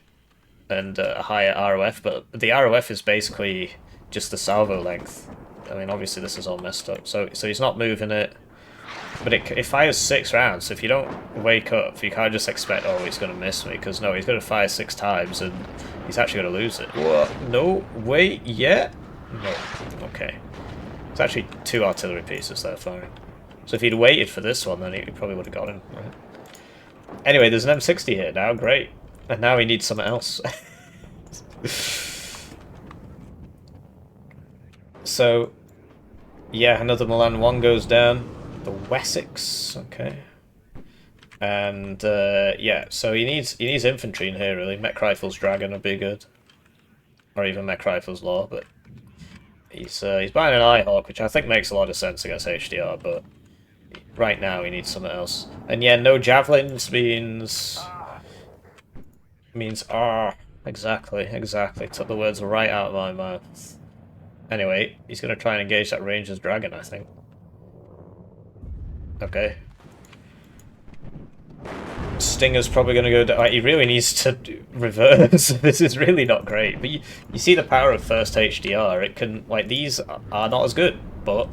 and a higher ROF, but the ROF is basically just the salvo length. I mean, obviously this is all messed up, so he's not moving it, but it fires 6 rounds, so if you don't wake up, you can't just expect, oh, he's going to miss me, because no, he's going to fire 6 times, and he's actually going to lose it. What? No, wait, yeah? No, okay. It's actually 2 artillery pieces they're firing. So if he'd waited for this one, then he probably would have got him, right? Anyway, there's an M60 here now, great. And now he needs something else. So, yeah, another Milan 1 goes down. The Wessex, okay. And, yeah, so he needs infantry in here, really. Mech Rifles Dragon would be good. Or even Mech Rifles Law, but... He's buying an Eyehawk, which I think makes a lot of sense against HDR, but... Right now he needs something else. And yeah, no Javelins means... exactly. Took the words right out of my mouth. Anyway, he's going to try and engage that Ranger's Dragon, I think. Okay. Stinger's probably going to go down. Like, he really needs to reverse. This is really not great. But you see the power of first HDR. It can, like, these are not as good, but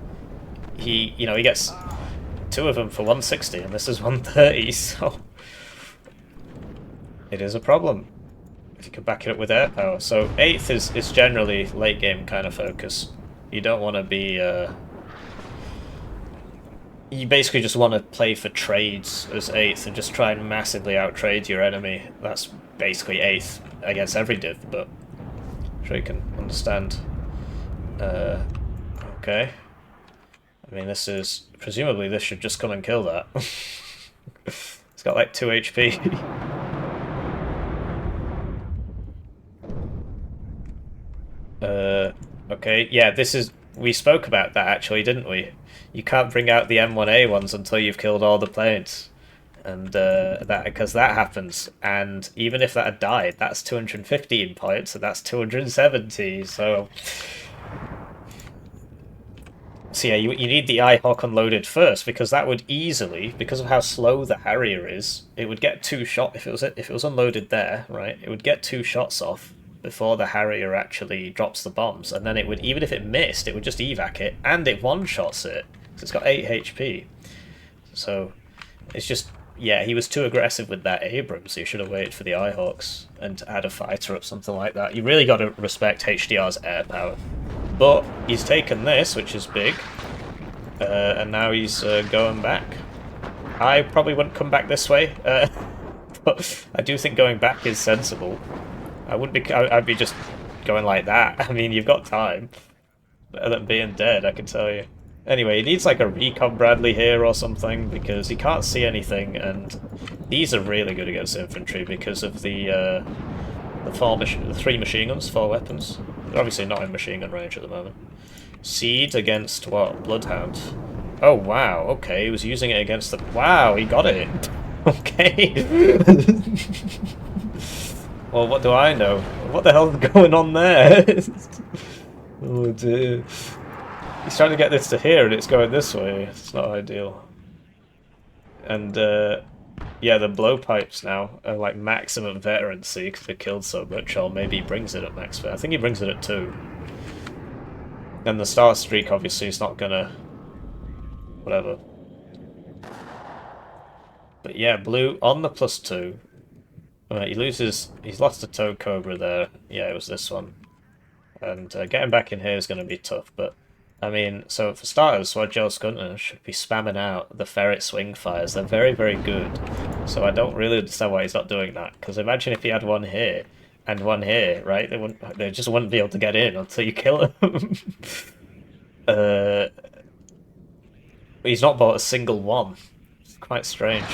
he gets 2 of them for 160, and this is 130, so it is a problem. If you can back it up with air power. So 8th is generally late game kind of focus. You don't want to be... you basically just want to play for trades as 8th and just try and massively out-trade your enemy. That's basically 8th against every div, but I'm sure you can understand. Okay. I mean, this is... Presumably this should just come and kill that. It's got like 2 HP. Okay, yeah, this is... We spoke about that, actually, didn't we? You can't bring out the M1A ones until you've killed all the planes. And, because that happens. And even if that had died, that's 215 points, and that's 270, so... So yeah, you need the Eyehawk unloaded first, because that would easily, because of how slow the Harrier is, it would get 2 shots, if it was unloaded there, right, it would get 2 shots off before the Harrier actually drops the bombs, and then it would, even if it missed, it would just evac it, and it one-shots it, so it's got 8 HP. So, it's just, yeah, he was too aggressive with that Abrams, so you should have waited for the Eyehawks, and add a fighter up, something like that. You really got to respect HDR's air power. But he's taken this, which is big, and now he's going back. I probably wouldn't come back this way, but I do think going back is sensible. I wouldn't be. I'd be just going like that. I mean, you've got time. Better than being dead, I can tell you. Anyway, he needs like a recon Bradley here or something because he can't see anything, and these are really good against infantry because of the 3 machine guns, 4 weapons. They're obviously not in machine gun range at the moment. Seed against what? Bloodhound. Oh wow. Okay, he was using it against the. Wow, he got it. Okay. Well, what do I know? What the hell's going on there? Oh dear. He's trying to get this to here and it's going this way. It's not ideal. And, yeah, the blowpipes now are like maximum veterancy because they killed so much, or maybe he brings it at max vet. I think he brings it at 2. And the Starstreak obviously is not gonna... whatever. But yeah, blue on the +2. He loses... He's lost a Toad Cobra there. Yeah, it was this one. And getting back in here is going to be tough, but... I mean, so for starters, Suojeluskunta should be spamming out the ferret swing fires. They're very, very good. So I don't really understand why he's not doing that. Because imagine if he had one here and one here, right? They just wouldn't be able to get in until you kill them. He's not bought a single one. It's quite strange.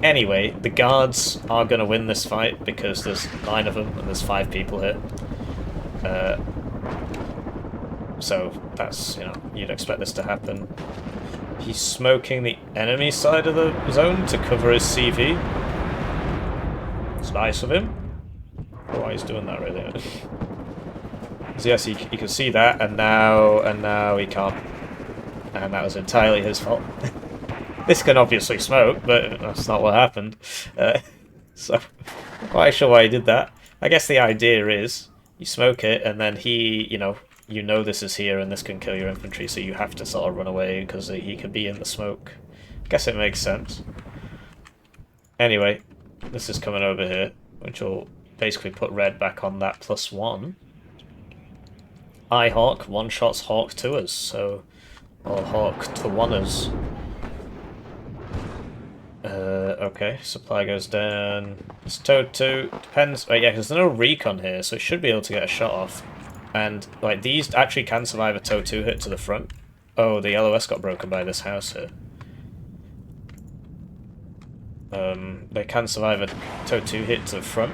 Anyway, the guards are going to win this fight because there's 9 of them and there's 5 people here. So that's, you know, you'd expect this to happen. He's smoking the enemy side of the zone to cover his CV. It's nice of him. Why he's doing that, really. So yes, he can see that, and now he can't. And that was entirely his fault. This can obviously smoke, but that's not what happened. So, not quite sure why he did that. I guess the idea is you smoke it, and then he, you know this is here, and this can kill your infantry, so you have to sort of run away because he could be in the smoke. I guess it makes sense. Anyway, this is coming over here, which will basically put red back on that +1. Hawk one-shots Hawk 2-ers, so... or Hawk to 1-ers. Okay, supply goes down. It's Toad 2, depends... Right, yeah, because there's no recon here, so it should be able to get a shot off. And, like, these actually can survive a Toad 2 hit to the front. Oh, the LOS got broken by this house here. They can survive a Toad 2 hit to the front,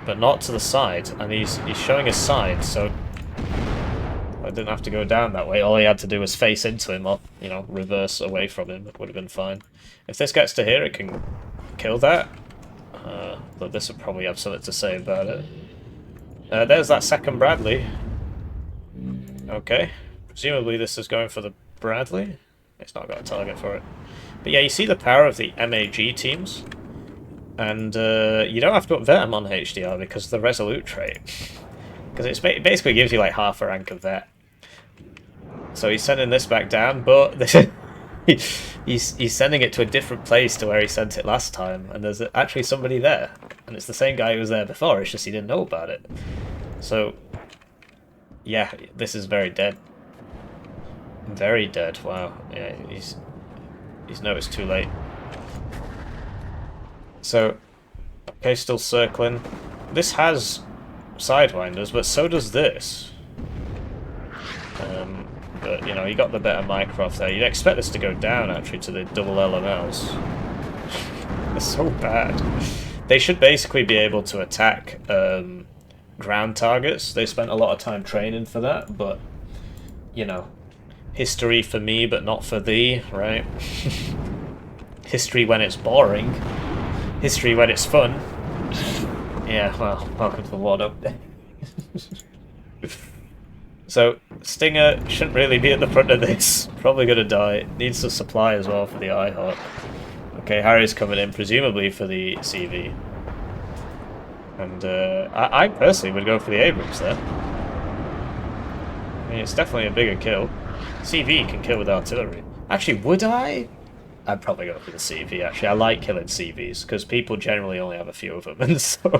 but not to the side. And he's showing his side, so I didn't have to go down that way. All he had to do was face into him or, reverse away from him. It would have been fine. If this gets to here, it can kill that. But this would probably have something to say about it. There's that second Bradley. Okay. Presumably this is going for the Bradley. It's not got a target for it. But yeah, you see the power of the MAG teams. And you don't have to upvet them on HDR because of the Resolute trait. Because it basically gives you like half a rank of vet. So he's sending this back down, but he's sending it to a different place to where he sent it last time. And there's actually somebody there. And it's the same guy who was there before, it's just he didn't know about it. So, yeah, this is very dead. Very dead, wow. Yeah, he's noticed too late. So, okay, still circling. This has Sidewinders, but so does this. But, you got the better Mycroft there. You'd expect this to go down, actually, to the double LMLs. They're so bad. They should basically be able to attack ground targets. They spent a lot of time training for that, but, history for me, but not for thee, right? History when it's boring. History when it's fun. Yeah, well, welcome to the Warno. So, Stinger shouldn't really be at the front of this. Probably gonna die. Needs the supply as well for the Hawk. Okay, Harry's coming in, presumably for the CV. And I personally would go for the Abrams there. I mean, it's definitely a bigger kill. CV can kill with artillery. Actually, would I? I'd probably go for the CV, actually. I like killing CVs, because people generally only have a few of them, and so...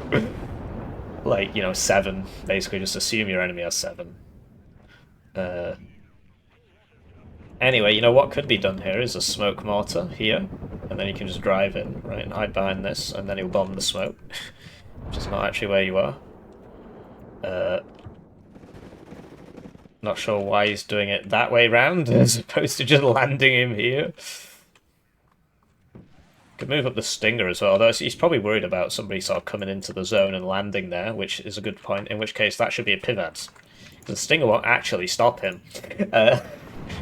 like, 7. Basically, just assume your enemy has 7. Anyway, what could be done here is a smoke mortar here, and then you can just drive in, right, and hide behind this, and then he'll bomb the smoke, which is not actually where you are. Not sure why he's doing it that way round, as opposed to just landing him here. Could move up the Stinger as well, though he's probably worried about somebody sort of coming into the zone and landing there, which is a good point, in which case that should be a pivot. The Stinger won't actually stop him.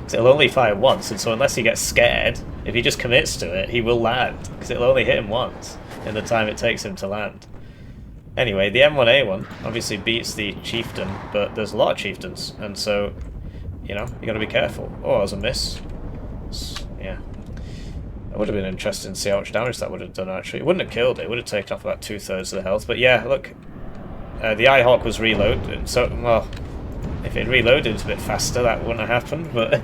It'll only fire once, and so unless he gets scared, if he just commits to it, he will land, because it'll only hit him once in the time it takes him to land. Anyway, the M1A1 obviously beats the Chieftain, but there's a lot of Chieftains, and so, you gotta be careful. Oh, that was a miss. Yeah. It would have been interesting to see how much damage that would have done, actually. It wouldn't have killed it, it would have taken off about 2/3 of the health, but yeah, look. The Hawk was reloaded, so, well, if it reloaded a bit faster, that wouldn't have happened, but...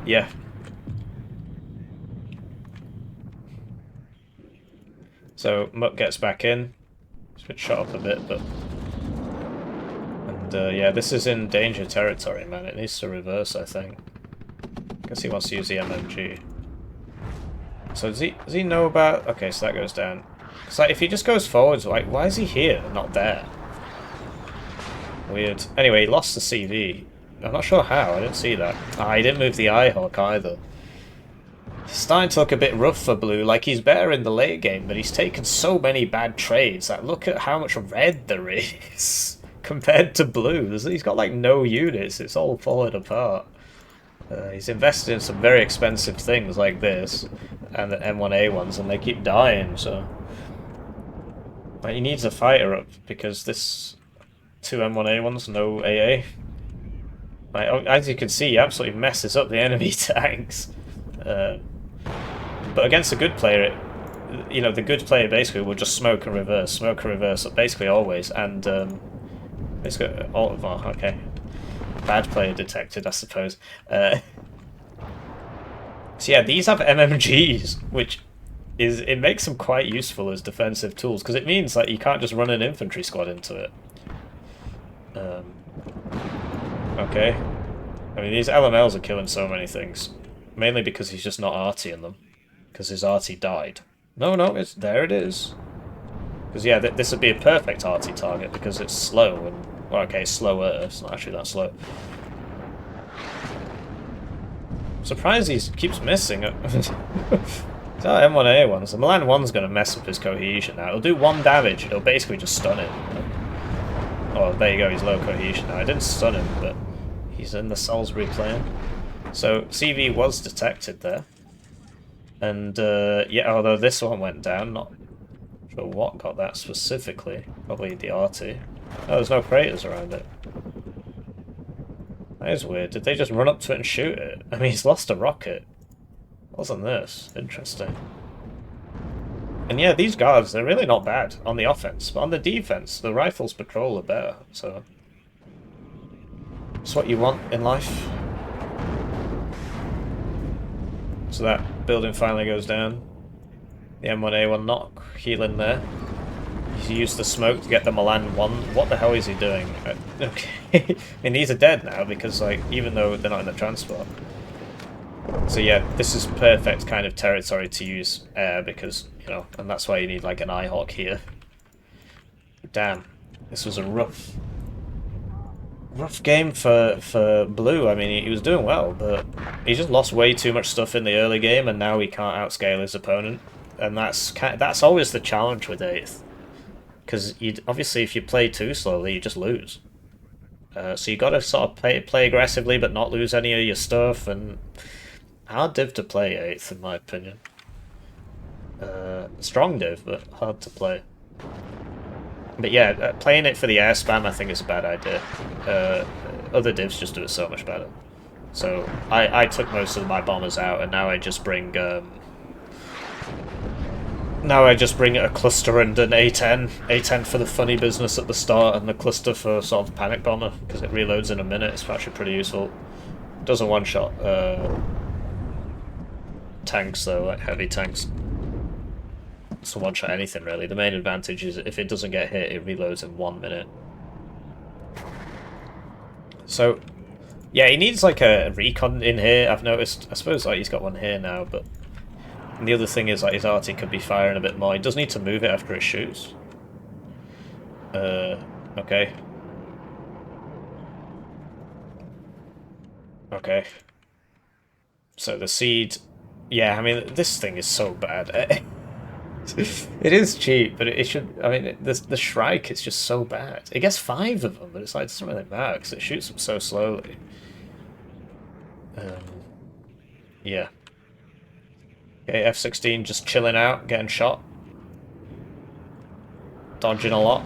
yeah. So, Muck gets back in. He's been shot up a bit, but... And, yeah, this is in danger territory, man. It needs to reverse, I think. Guess he wants to use the MMG. So, does he know about... Okay, so that goes down. It's like, if he just goes forwards, like, why is he here and not there? Weird. Anyway, he lost the CV. I'm not sure how, I didn't see that. Ah, he didn't move the Hawk either. It's starting to look a bit rough for Blue. Like, he's better in the late game, but he's taken so many bad trades. Like, look at how much red there is compared to Blue. He's got, like, no units. It's all falling apart. He's invested in some very expensive things like this, and the M1A1s, and they keep dying, so... Like, he needs a fighter up, because this... 2 M1A1s, no AA. Like, as you can see, he absolutely messes up the enemy tanks. But against a good player, you know, the good player basically will just smoke and reverse, basically always, and basically all. Oh, okay, bad player detected, I suppose. So yeah, these have MMGs, which it makes them quite useful as defensive tools because it means like you can't just run an infantry squad into it. Okay, I mean these LMLs are killing so many things, mainly because he's just not artying them, because his arty died. No, no, it's there. It is. Because yeah, this would be a perfect arty target because it's slow and well, okay, slower. It's not actually that slow. I'm surprised he keeps missing it. That M1A1, so Milan 1's going to mess up his cohesion now. It'll do 1 damage, it'll basically just stun it. Oh, there you go, he's low cohesion now. I didn't stun him, but he's in the Salisbury plane. So, CV was detected there. And, yeah, although this one went down, not sure what got that specifically. Probably the RT. Oh, there's no craters around it. That is weird. Did they just run up to it and shoot it? I mean, he's lost a rocket. Wasn't this? Interesting. And yeah, these guards, they're really not bad on the offense, but on the defense, the rifles patrol are better, so... It's what you want in life. So that building finally goes down. The M1A1 not healing there. He used the smoke to get the Milan 1. What the hell is he doing? Okay. I mean, these are dead now, because, like, even though they're not in the transport. So yeah, this is perfect kind of territory to use air because, you know, and that's why you need like an Eyehawk here. Damn, this was a rough game for Blue. I mean, he was doing well, but he just lost way too much stuff in the early game, and now he can't outscale his opponent, and that's always the challenge with 8th, because obviously if you play too slowly, you just lose. So you got to sort of play aggressively, but not lose any of your stuff, and hard div to play 8th, in my opinion. Strong div, but hard to play. But yeah, playing it for the air spam I think is a bad idea. Other divs just do it so much better. So I took most of my bombers out, and now I just bring a cluster and an A10. A10 for the funny business at the start, and the cluster for sort of panic bomber, because it reloads in a minute. It's actually pretty useful. Does a one-shot tanks though, like heavy tanks. It's a one-shot anything really. The main advantage is if it doesn't get hit, it reloads in 1 minute. So, yeah, he needs like a recon in here, I've noticed. I suppose like he's got one here now, but... And the other thing is like his arty could be firing a bit more. He does need to move it after it shoots. Okay. Okay. So the seed... Yeah, I mean, this thing is so bad. It is cheap, but it should... I mean, the Shrike is just so bad. It gets 5 of them, but it's like, it doesn't really matter, because it shoots them so slowly. Yeah. Okay, F-16 just chilling out, getting shot. Dodging a lot.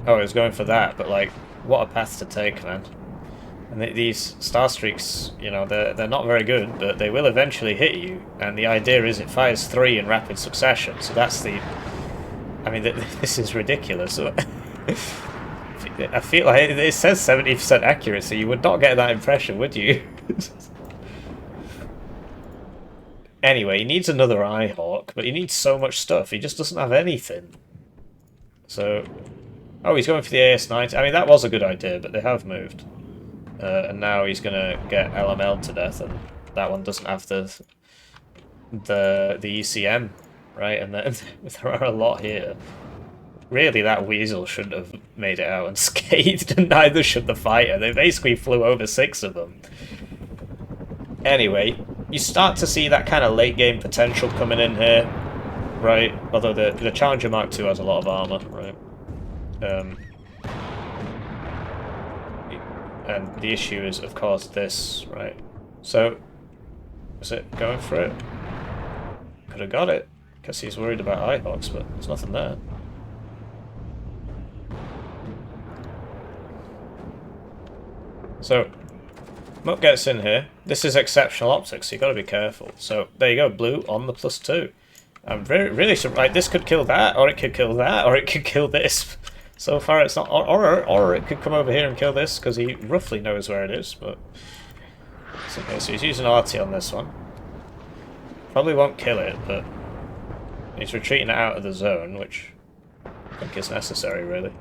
Oh, he was going for that, but like, what a path to take, man. And these Starstreaks, you know, they're not very good, but they will eventually hit you. And the idea is it fires 3 in rapid succession. So that's the... I mean, this is ridiculous. I feel like it says 70% accuracy. You would not get that impression, would you? Anyway, he needs another Eyehawk, but he needs so much stuff. He just doesn't have anything. So... Oh, he's going for the AS-90. I mean, that was a good idea, but they have moved. And now he's gonna get LML to death, and that one doesn't have the ECM, right? And there are a lot here. Really, that weasel shouldn't have made it out unscathed, and neither should the fighter. They basically flew over 6 of them. Anyway, you start to see that kind of late game potential coming in here, right? Although the Challenger Mark II has a lot of armor, right? And the issue is, of course, this, right? So, is it going for it? Could have got it. Guess he's worried about Eyehawks, but there's nothing there. So, Muck gets in here. This is exceptional optics, so you got to be careful. So, there you go, Blue on the +2. I'm really surprised. This could kill that, or it could kill that, or it could kill this. So far, it's not. Or it could come over here and kill this because he roughly knows where it is. But it's okay. So he's using arty on this one. Probably won't kill it, but he's retreating it out of the zone, which I think is necessary, really.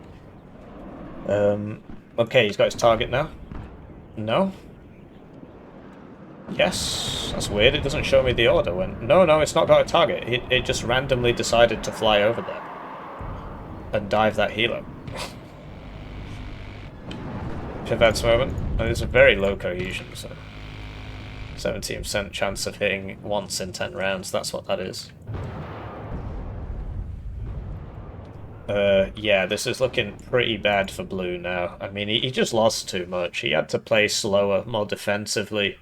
Okay, he's got his target now. No. Yes, that's weird. It doesn't show me the order when. No, it's not got a target. It just randomly decided to fly over there and dive that healer. Pivot's moment. And it's a very low cohesion, so 17% chance of hitting once in 10 rounds. That's what that is. Yeah, this is looking pretty bad for blue now. I mean, he just lost too much. He had to play slower, more defensively.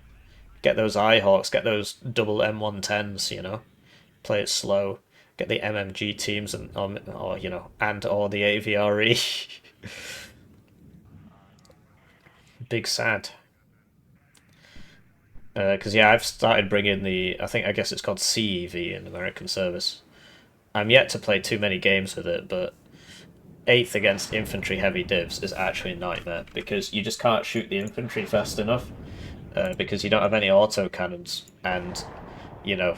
Get those Eyehawks, get those double M110s, you know. Play it slow. Get the MMG teams and or you know, and or the AVRE. Big sad. Because yeah, I've started bringing the I guess it's called CEV in American service. I'm yet to play too many games with it, but 8th against infantry heavy divs is actually a nightmare because you just can't shoot the infantry fast enough. Because you don't have any autocannons, and, you know,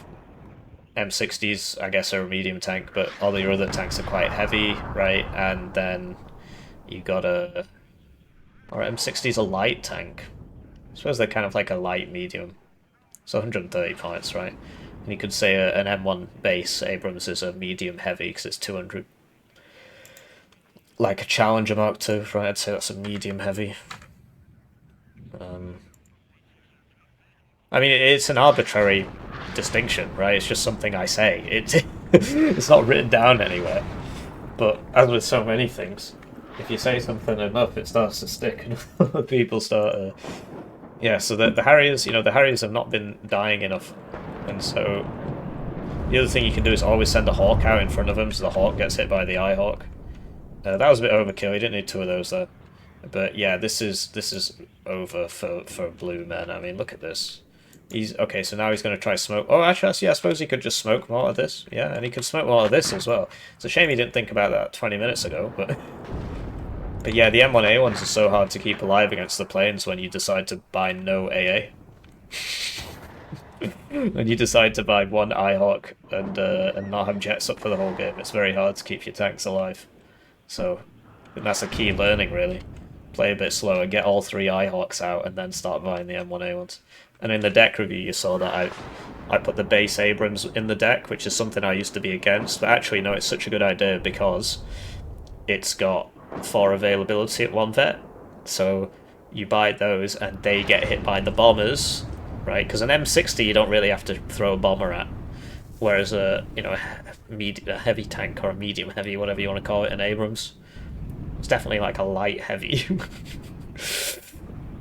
M60s, I guess, are a medium tank, but all your other tanks are quite heavy, right? And then you got a... Or M60's a light tank. I suppose they're kind of like a light medium. So 130 points, right? And you could say an M1 base Abrams is a medium heavy because it's 200. Like a Challenger Mark II, right? I'd say that's a medium heavy. I mean, it's an arbitrary distinction, right? It's just something I say. It's not written down anywhere. But as with so many things, if you say something enough, it starts to stick, and people start. Yeah, so the Harriers, you know, the Harriers have not been dying enough, and so the other thing you can do is always send a Hawk out in front of them, so the Hawk gets hit by the Eyehawk. That was a bit overkill. You didn't need 2 of those though. But yeah, this is over for blue men. I mean, look at this. He's okay, so now he's going to try smoke. Oh, actually, yeah, I suppose he could just smoke more of this. Yeah, and he could smoke more of this as well. It's a shame he didn't think about that 20 minutes ago, but... But yeah, the M1A ones are so hard to keep alive against the planes when you decide to buy no AA. When you decide to buy 1 Eyehawk and not have jets up for the whole game, it's very hard to keep your tanks alive. So, I think that's a key learning, really. Play a bit slower, get all 3 Eyehawks out, and then start buying the M1A ones. And in the deck review, you saw that I put the base Abrams in the deck, which is something I used to be against. But actually, no, it's such a good idea because it's got 4 availability at 1 vet. So you buy those, and they get hit by the bombers, right? Because an M60 you don't really have to throw a bomber at, whereas a a heavy tank or a medium heavy, whatever you want to call it, an Abrams, it's definitely like a light heavy.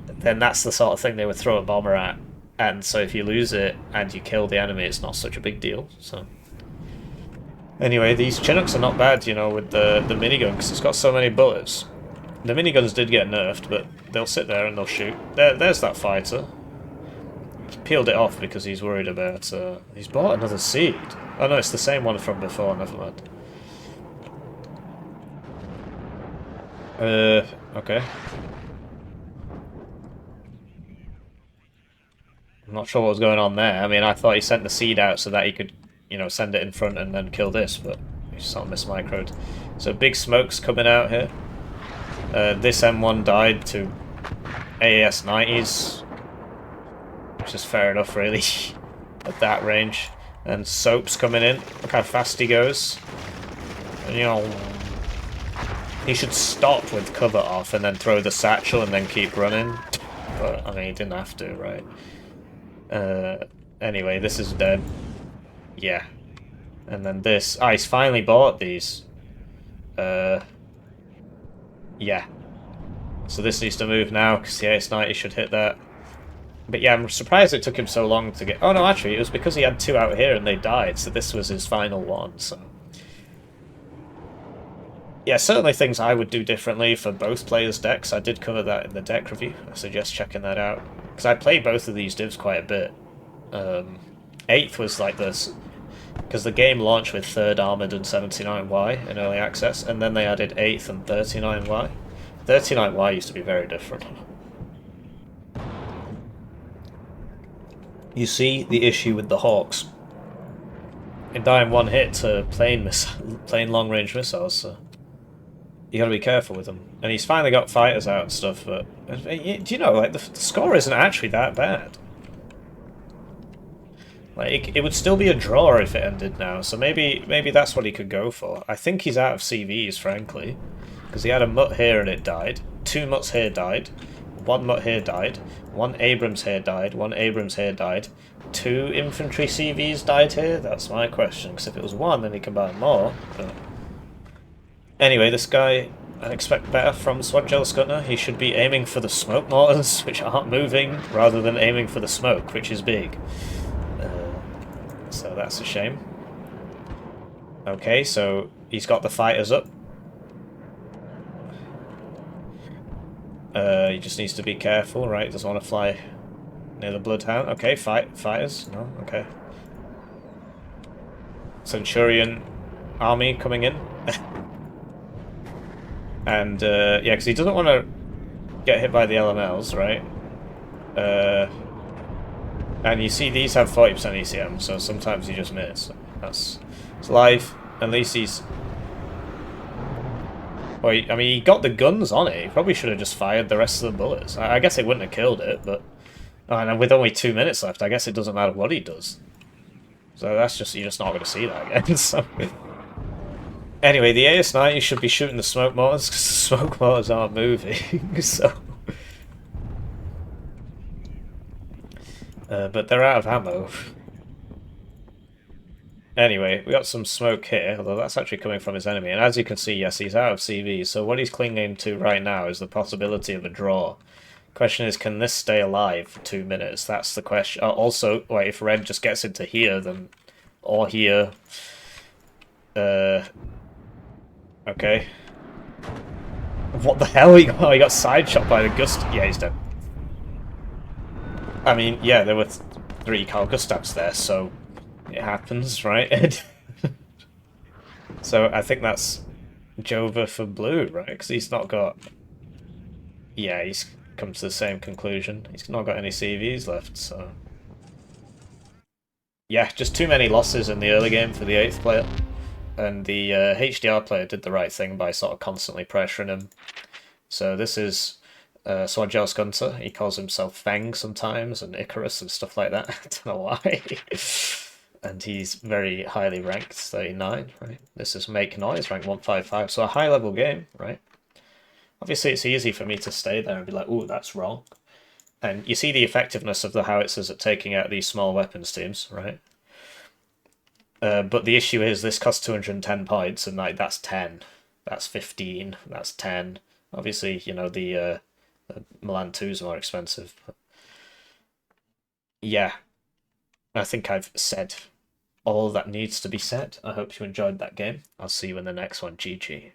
Then that's the sort of thing they would throw a bomber at. And so if you lose it and you kill the enemy, it's not such a big deal. So anyway, these Chinooks are not bad, you know, with the minigun, because it's got so many bullets. The miniguns did get nerfed, but they'll sit there and they'll shoot. There's that fighter. He's peeled it off because he's worried about... he's bought another seed. Oh no, it's the same one from before, never mind. Okay. I'm not sure what was going on there. I mean, I thought he sent the seed out so that he could, you know, send it in front and then kill this, but he sort of mismicroed. So big smokes coming out here. This M1 died to AAS 90s, which is fair enough, really, at that range. And Soap's coming in. Look how fast he goes. And, you know, he should stop with cover off and then throw the satchel and then keep running. But, I mean, he didn't have to, right? Anyway, this is dead. Yeah. And then this. Ah, he's finally bought these. Yeah. So this needs to move now, because the AS90 should hit that. But yeah, I'm surprised it took him so long to get... Oh no, actually, it was because he had 2 out here and they died, so this was his final one, so... Yeah, certainly things I would do differently for both players' decks. I did cover that in the deck review. I suggest checking that out. Because I played both of these divs quite a bit. 8th was like this. Because the game launched with 3rd Armoured and 79Y in early access, and then they added 8th and 39Y. 39Y used to be very different. You see the issue with the Hawks. They die in one hit to plane long-range missiles, so you gotta be careful with them. And he's finally got fighters out and stuff, but do you know, like, the score isn't actually that bad. Like, it would still be a draw if it ended now, so maybe that's what he could go for. I think he's out of CVs, frankly, because he had a mutt here and it died, 2 mutts here died, 1 mutt here died, 1 Abrams here died, 1 Abrams here died, 2 infantry CVs died here. That's my question, because if it was 1, then he can buy more. But anyway, this guy, I expect better from Suojeluskunta. He should be aiming for the smoke mortars, which aren't moving, rather than aiming for the smoke, which is big. So that's a shame. Okay, so he's got the fighters up. He just needs to be careful, right? He doesn't want to fly near the Bloodhound. Okay, fighters. No, okay. Centurion army coming in. And, yeah, because he doesn't want to get hit by the LMLs, right? And you see these have 40% ECM, so sometimes you just miss. It's live. At least he's... Well, I mean, he got the guns on it. He probably should have just fired the rest of the bullets. I guess it wouldn't have killed it, but... Oh, and with only 2 minutes left, I guess it doesn't matter what he does. So that's just... You're just not going to see that again, so... Anyway, the AS-90 should be shooting the smoke mortars, because the smoke mortars aren't moving, so... But they're out of ammo. Anyway, we got some smoke here, although that's actually coming from his enemy. And as you can see, yes, he's out of CV, so what he's clinging to right now is the possibility of a draw. Question is, can this stay alive for 2 minutes? That's the question. Also, wait, if red just gets into here, then... Or here... Okay. What the hell? He got side shot by the Gust... Yeah, he's dead. I mean, yeah, there were 3 Carl Gustavs there, so it happens, right? So I think that's Jova for blue, right? Because he's not got... Yeah, he's come to the same conclusion. He's not got any CVs left, so... Yeah, just too many losses in the early game for the 8th player. And the HDR player did the right thing by sort of constantly pressuring him. So this is... Suojeluskunta. He calls himself Fang sometimes, and Icarus and stuff like that. I don't know why. And he's very highly ranked, 39, right? This is MakeNoise, rank 155, so a high-level game, right? Obviously, it's easy for me to stay there and be like, ooh, that's wrong. And you see the effectiveness of the howitzers at taking out these small weapons teams, right? But the issue is this costs 210 points, and like that's 10. That's 15. That's 10. Obviously, you know, the Milan 2's more expensive. But yeah, I think I've said all that needs to be said. I hope you enjoyed that game. I'll see you in the next one. GG.